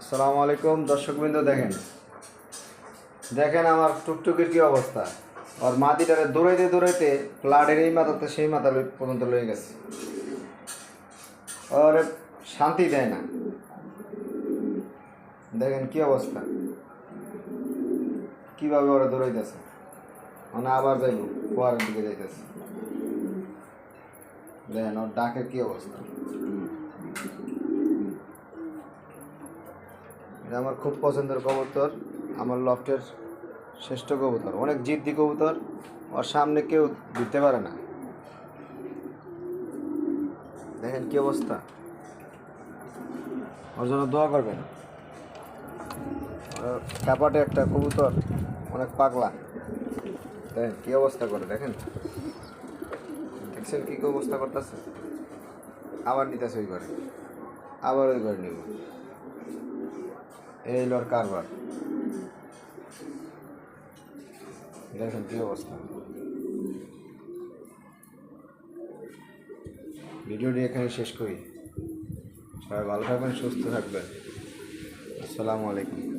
আসসালামু আলাইকুম দর্শকবৃন্দ, দেখেন দেখেন আমার টুকটুকির কি অবস্থা। আর মাটিটারে দৌড়াইতে দৌড়াইতে ফ্লাডের এই মাথাতে সেই মাথা পর্যন্ত লয়ে গেছে। আর শান্তি দেয় না। দেখেন কি অবস্থা, কিভাবে ওরা দৌড়াইতেছে। মানে আবার যাইব ফোয়ারের দিকে যাইতেছে। দেখেন ওর ডাকের কি অবস্থা। এটা আমার খুব পছন্দের কবুতর, আমার লফটের শ্রেষ্ঠ কবুতর, অনেক জিদ্দি কবুতর। ওর সামনে কেউ দিতে পারে না। দেখেন কি অবস্থা, ওর জন্য দোয়া করবেন। কাপাটে একটা কবুতর, অনেক পাগলা। দেখেন কি অবস্থা করে, দেখেন দেখছেন কী অবস্থা করতেছে। আবার নিতেছে ওই ঘরে, আবার ওই ঘরে নিব। এই লোর কারবার, দেখেন কী অবস্থা। ভিডিওটি এখানে শেষ করি। সবাই ভালো থাকবেন, সুস্থ থাকবেন। আসসালামু আলাইকুম।